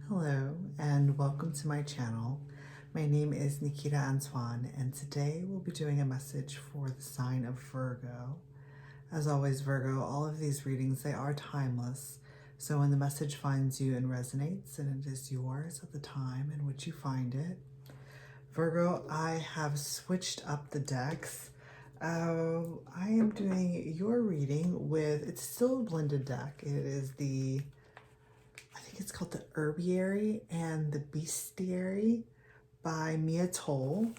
Hello and welcome to my channel. My name is Nikita Antoine and today we'll be doing a message for the sign of Virgo. As always, Virgo, all of these readings, they are timeless. So when the message finds you and resonates, and it is yours at the time in which you find it. Virgo, I have switched up the decks. I am doing your reading with, it's still a blended deck. It is I think it's called the Herbiary and the Bestiary by Maia Toll.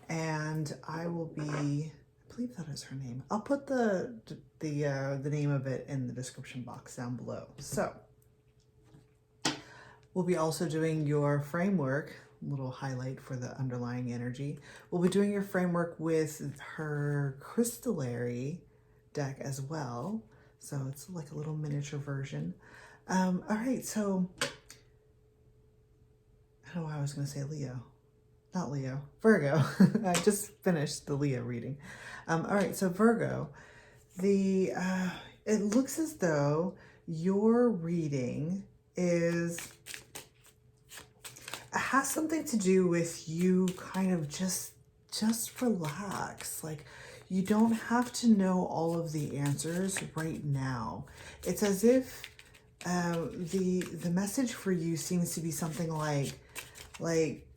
And I will be, I believe that is her name. I'll put the name of it in the description box down below. So we'll be also doing your framework, little highlight for the underlying energy. We'll be doing your framework with her Crystallary deck as well. So it's like a little miniature version. All right, so I don't know why I was going to say Leo. Not Leo, Virgo. I just finished the Leo reading. All right, so Virgo, it looks as though your reading has something to do with you kind of just relax. Like, you don't have to know all of the answers right now. It's as if the message for you seems to be something like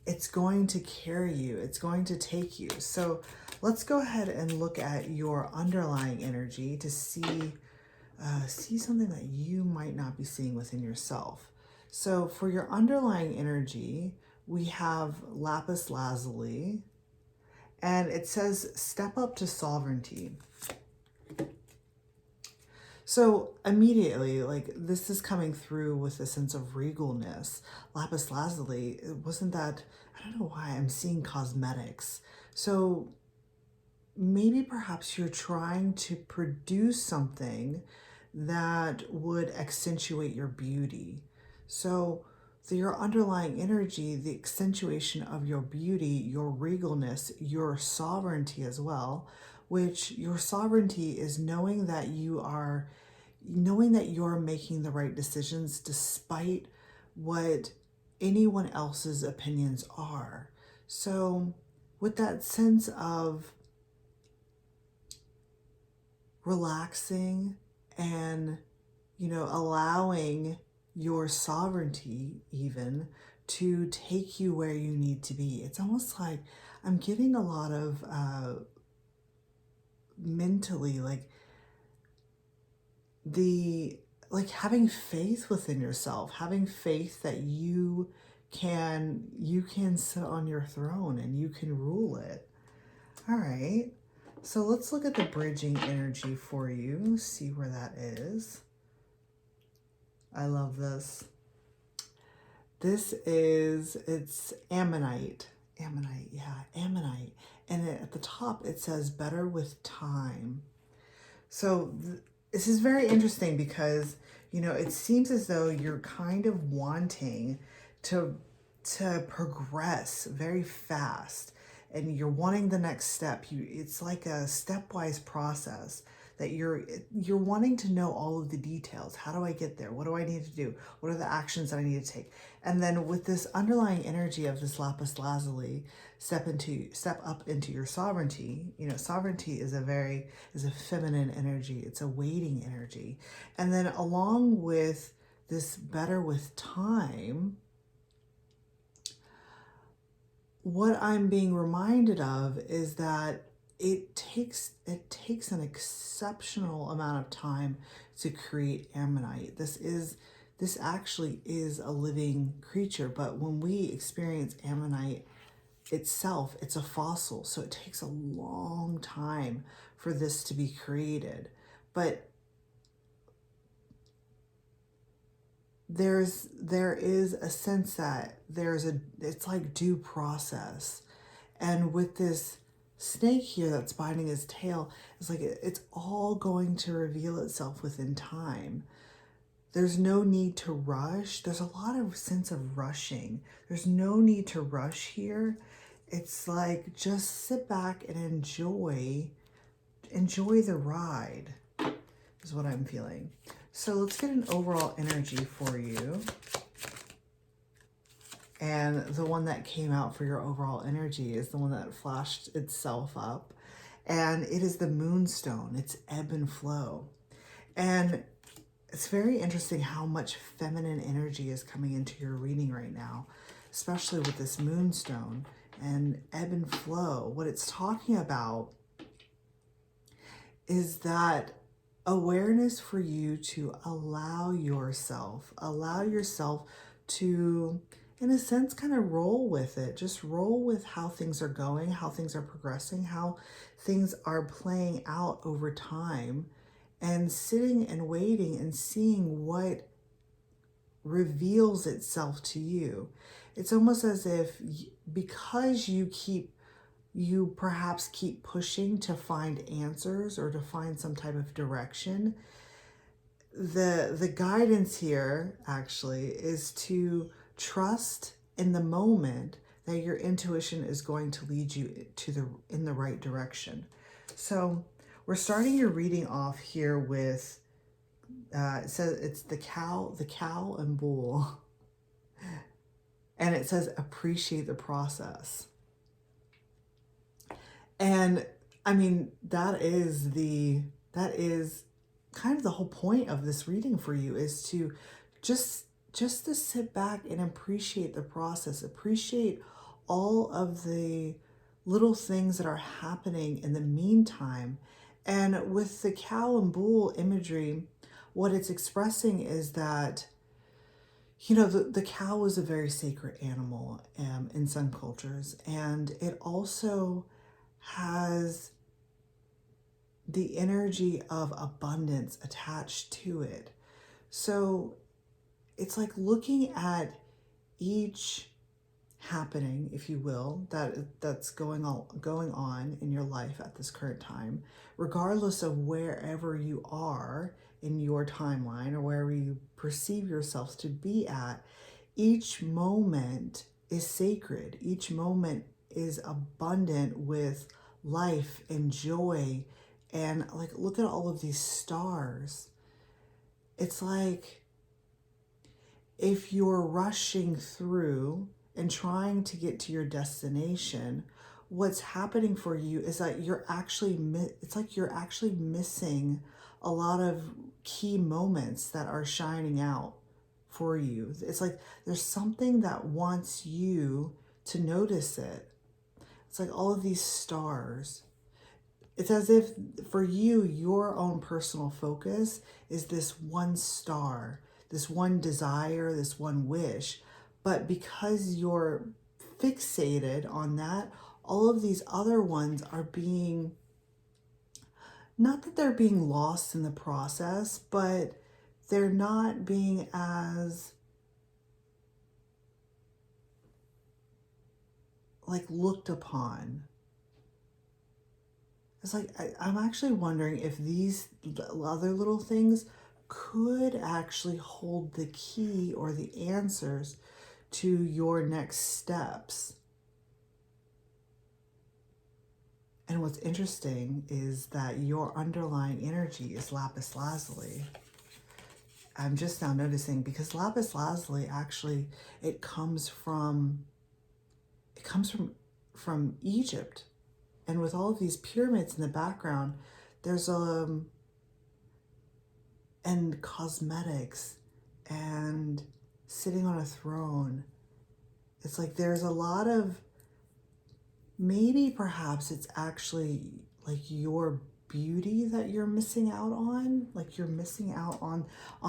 it's going to carry you, it's going to take you. So let's go ahead and look at your underlying energy to see something that you might not be seeing within yourself. So for your underlying energy, we have lapis lazuli, and it says step up to sovereignty. So immediately, like, this is coming through with a sense of regalness. Lapis lazuli, wasn't that, I don't know why I'm seeing cosmetics. So maybe perhaps you're trying to produce something that would accentuate your beauty. So your underlying energy, the accentuation of your beauty, your regalness, your sovereignty as well, which your sovereignty is knowing that you're making the right decisions despite what anyone else's opinions are. So with that sense of relaxing and, allowing your sovereignty even to take you where you need to be. It's almost like I'm getting a lot of mentally, having faith within yourself, having faith that you can sit on your throne and you can rule it. All right, so let's look at the bridging energy for you, see where that is. I love this. It's ammonite. Ammonite. And at the top it says better with time. So this is very interesting because, it seems as though you're kind of wanting to progress very fast, and you're wanting the next step. It's like a stepwise process that you're wanting to know all of the details. How do I get there? What do I need to do? What are the actions that I need to take? And then with this underlying energy of this lapis lazuli, step up into your sovereignty. Sovereignty is a feminine energy. It's a waiting energy. And then along with this better with time, what I'm being reminded of is that it takes an exceptional amount of time to create ammonite. This actually is a living creature, but when we experience ammonite itself, it's a fossil, so it takes a long time for this to be created. But there is a sense that it's like due process. And with this snake here that's biting his tail, it's like it's all going to reveal itself within time. There's no need to rush. There's a lot of sense of rushing. There's no need to rush here. It's like just sit back and enjoy the ride is what I'm feeling. So let's get an overall energy for you. And the one that came out for your overall energy is the one that flashed itself up. And it is the moonstone. It's ebb and flow. And it's very interesting how much feminine energy is coming into your reading right now, especially with this moonstone and ebb and flow. What it's talking about is that awareness for you to allow yourself to, in a sense, kind of roll with it. Just roll with how things are going, how things are progressing, how things are playing out over time, and sitting and waiting and seeing what reveals itself to you. It's almost as if because you perhaps keep pushing to find answers or to find some type of direction, the guidance here actually is to trust in the moment that your intuition is going to lead you in the right direction. So we're starting your reading off here with it says it's the cow and bull, and it says appreciate the process. And I mean, that is kind of the whole point of this reading for you, is to just to sit back and appreciate the process, appreciate all of the little things that are happening in the meantime. And with the cow and bull imagery, what it's expressing is that, you know, the cow is a very sacred animal in some cultures, and it also has the energy of abundance attached to it. So it's like looking at each happening, if you will, that's going on in your life at this current time, regardless of wherever you are in your timeline or wherever you perceive yourself to be at. Each moment is sacred. Each moment is abundant with life and joy. And like, look at all of these stars. It's like if you're rushing through and trying to get to your destination, what's happening for you is that it's like you're actually missing a lot of key moments that are shining out for you. It's like there's something that wants you to notice it. It's like all of these stars. It's as if for you, your own personal focus is this one star, this one desire, this one wish. But because you're fixated on that, all of these other ones are being, not that they're being lost in the process, but they're not being as like looked upon. It's like, I'm actually wondering if these other little things could actually hold the key or the answers to your next steps. And what's interesting is that your underlying energy is lapis lazuli. I'm just now noticing, because lapis lazuli actually, it comes from Egypt. And with all of these pyramids in the background, there's and cosmetics and sitting on a throne. It's like there's a lot of, maybe perhaps it's actually like your beauty that you're missing out on. Like you're missing out on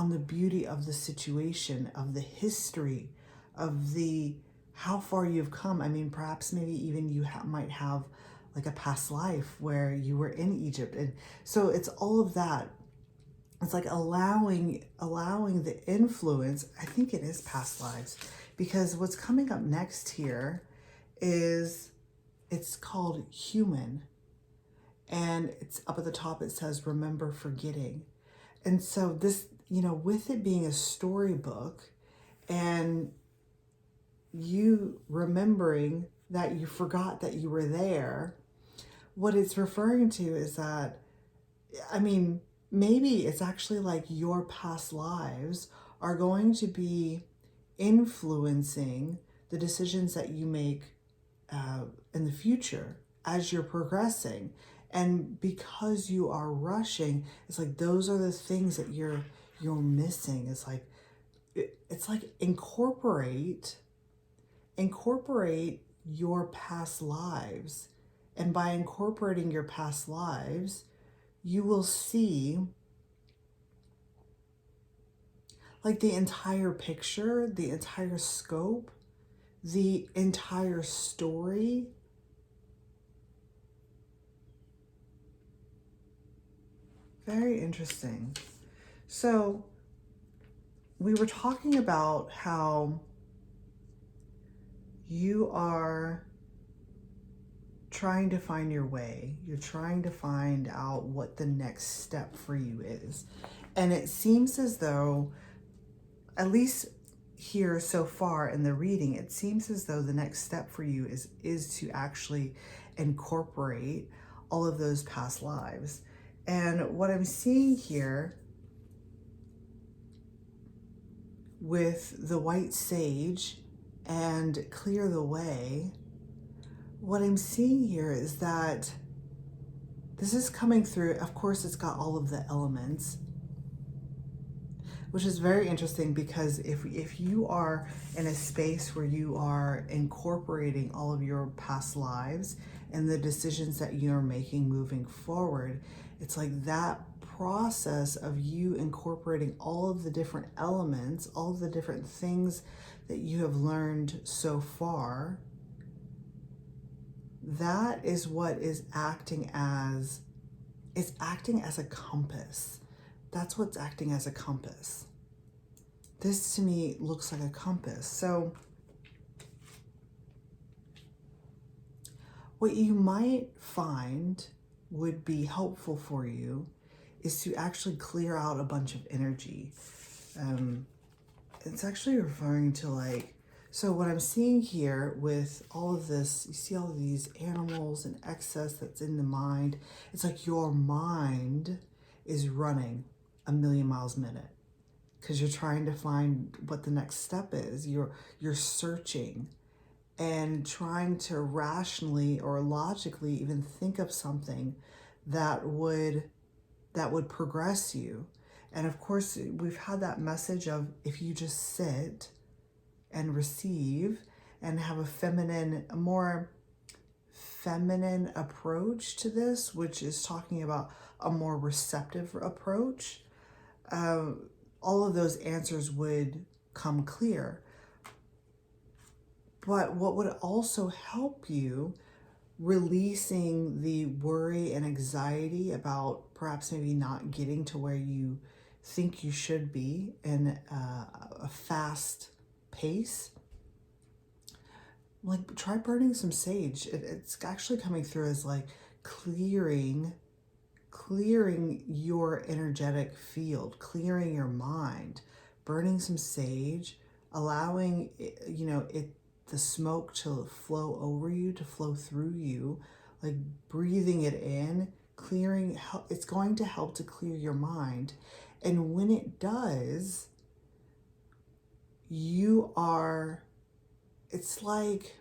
the beauty of the situation, of the history, of the how far you've come. I mean, perhaps maybe even you might have like a past life where you were in Egypt. And so it's all of that. It's like allowing the influence. I think it is past lives, because what's coming up next here is, it's called human. And it's up at the top, it says, remember forgetting. And so this, you know, with it being a storybook and you remembering that you forgot that you were there, what it's referring to is that, I mean, maybe it's actually like your past lives are going to be influencing the decisions that you make in the future as you're progressing. And because you are rushing, it's like those are the things that you're missing. It's like incorporate your past lives. And by incorporating your past lives, you will see like the entire picture, the entire scope, the entire story. Very interesting. So we were talking about how you are trying to find your way. You're trying to find out what the next step for you is. And it seems as though, at least here so far in the reading, it seems as though the next step for you is to actually incorporate all of those past lives. And what I'm seeing here with the white sage and clear the way, what I'm seeing here is that this is coming through. Of course, it's got all of the elements, which is very interesting, because if you are in a space where you are incorporating all of your past lives and the decisions that you're making moving forward, it's like that process of you incorporating all of the different elements, all of the different things that you have learned so far, that is what is acting as, it's acting as a compass. That's what's acting as a compass. This to me looks like a compass. So what you might find would be helpful for you is to actually clear out a bunch of energy. It's actually referring to like, so what I'm seeing here with all of this, you see all of these animals and excess that's in the mind. It's like your mind is running a million miles a minute because you're trying to find what the next step is. You're searching and trying to rationally or logically even think of something that would progress you. And of course, we've had that message of if you just sit and receive and have a more feminine approach to this, which is talking about a more receptive approach, all of those answers would come clear. But what would also help you releasing the worry and anxiety about perhaps maybe not getting to where you think you should be in a fast pace, like try burning some sage. It's actually coming through as like clearing your energetic field, clearing your mind, burning some sage, allowing the smoke to flow over you, to flow through you, like breathing it in, clearing. It's going to help to clear your mind. And when it does, it's like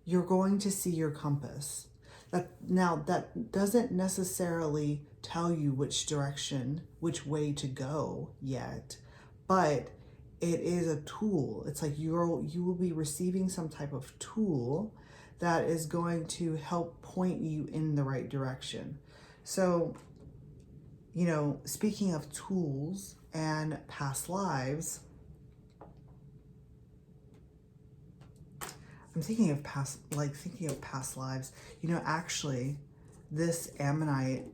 you're going to see your compass. That doesn't necessarily tell you which way to go yet, but it is a tool. It's like you will be receiving some type of tool that is going to help point you in the right direction. So, speaking of tools and past lives, I'm thinking of past lives. Actually, this ammonite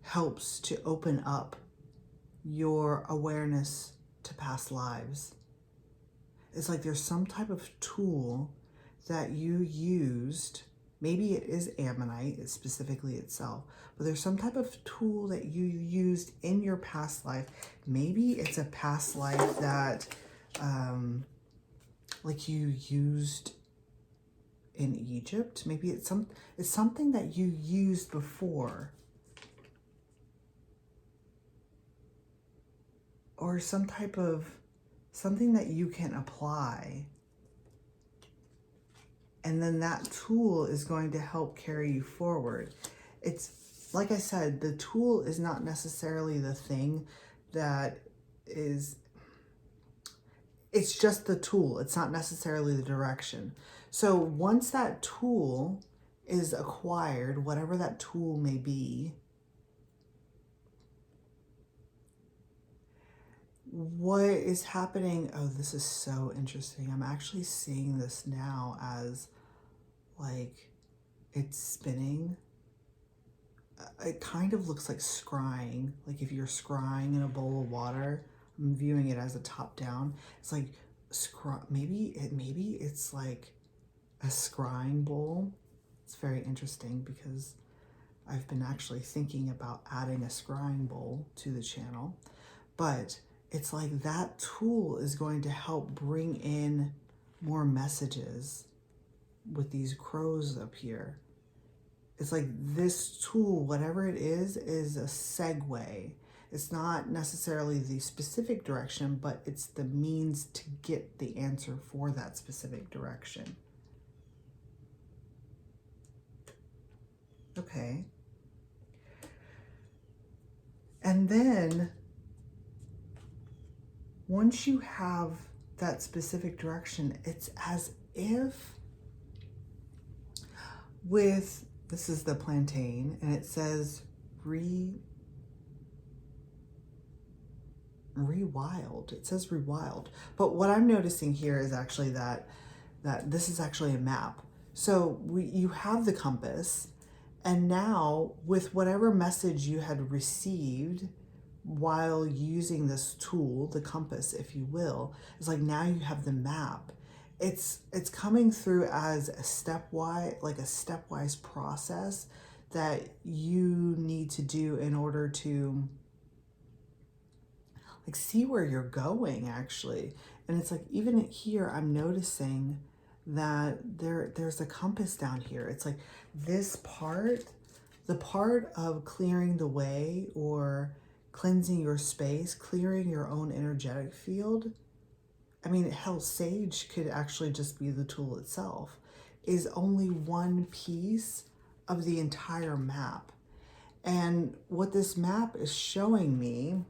helps to open up your awareness to past lives. It's like there's some type of tool that you used. Maybe it is ammonite, it's specifically itself, but there's some type of tool that you used in your past life. Maybe it's a past life that like you used in Egypt. Maybe it's something that you used before. or some type of something that you can apply. And then that tool is going to help carry you forward. It's like I said, the tool is not necessarily the thing that is, it's just the tool. It's not necessarily the direction. So once that tool is acquired, whatever that tool may be, what is happening? Oh, this is so interesting. I'm actually seeing this now as like it's spinning. It kind of looks like scrying. Like if you're scrying in a bowl of water, I'm viewing it as a top down. It's like maybe it's like a scrying bowl. It's very interesting because I've been actually thinking about adding a scrying bowl to the channel, but it's like that tool is going to help bring in more messages with these crows up here. It's like this tool, whatever it is a segue. It's not necessarily the specific direction, but it's the means to get the answer for that specific direction. Okay. And then once you have that specific direction, it's as if with, this is the plantain, and it says rewild. It says rewild. But what I'm noticing here is actually that this is actually a map. So you have the compass, and now with whatever message you had received while using this tool, the compass, if you will, it's like now you have the map. It's coming through as a stepwise process that you need to do in order to like see where you're going actually. And it's like even here I'm noticing that there's a compass down here. It's like this part, the part of clearing the way or cleansing your space, clearing your own energetic field. I mean, hell, sage could actually just be the tool itself, is only one piece of the entire map. And what this map is showing me,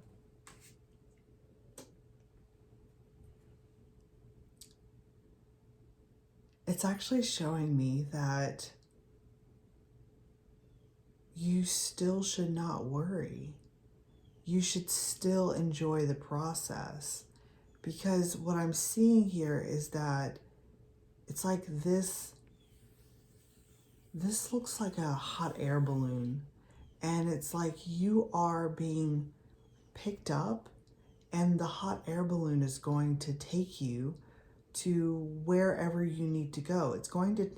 it's actually showing me that you still should not worry. You should still enjoy the process. Because what I'm seeing here is that it's like this looks like a hot air balloon. And it's like you are being picked up and the hot air balloon is going to take you to wherever you need to go. It's going to,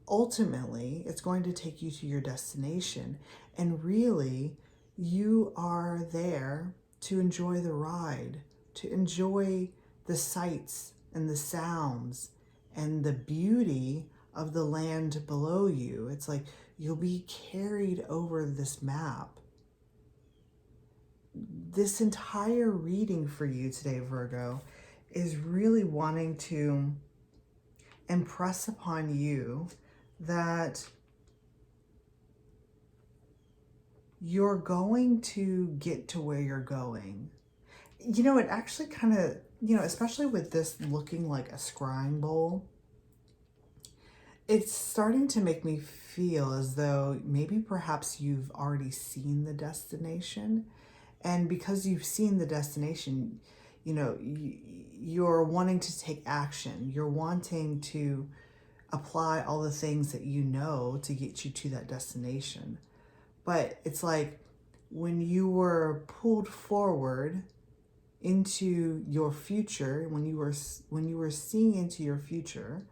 ultimately, it's going to take you to your destination. And really, you are there to enjoy the ride, to enjoy the sights and the sounds and the beauty of the land below you. It's like you'll be carried over this map. This entire reading for you today, Virgo, is really wanting to impress upon you that you're going to get to where you're going. You know, it actually kind of, you know, especially with this looking like a scrying bowl, it's starting to make me feel as though maybe perhaps you've already seen the destination. And because you've seen the destination, you know, you're wanting to take action. You're wanting to apply all the things that you know to get you to that destination. But it's like when you were pulled forward into your future, when you were seeing into your future,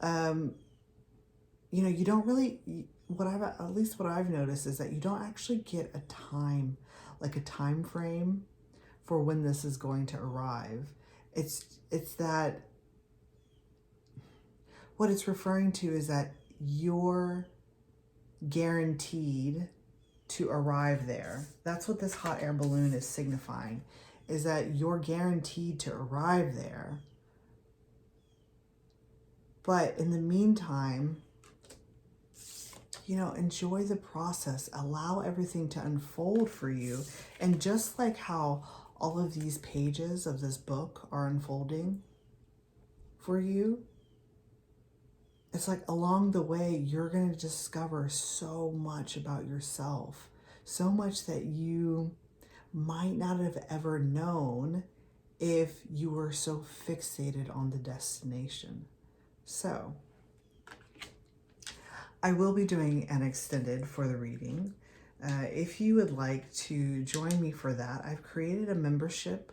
you know, you don't really, at least what I've noticed is that you don't actually get a time, like a time frame for when this is going to arrive. It's that what it's referring to is that you're guaranteed to arrive there. That's what this hot air balloon is signifying, is that you're guaranteed to arrive there. But in the meantime, you know, enjoy the process. Allow everything to unfold for you. And just like how all of these pages of this book are unfolding for you, it's like along the way, you're going to discover so much about yourself, so much that you might not have ever known if you were so fixated on the destination. So I will be doing an extended for the reading. If you would like to join me for that, I've created a membership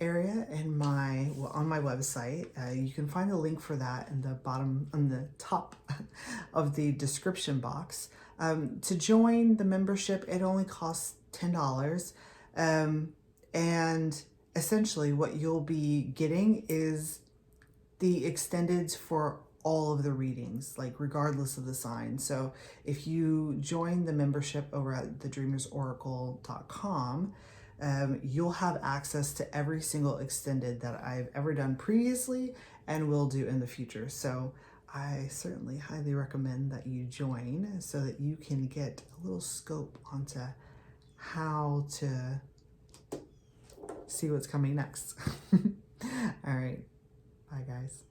area in on my website. You can find the link for that in the bottom, on the top of the description box. To join the membership, it only costs $10. And essentially what you'll be getting is the extendeds for all of the readings, like regardless of the sign. So if you join the membership over at thedreamersoracle.com, you'll have access to every single extended that I've ever done previously and will do in the future. So I certainly highly recommend that you join so that you can get a little scope onto how to see what's coming next. All right. Bye, guys.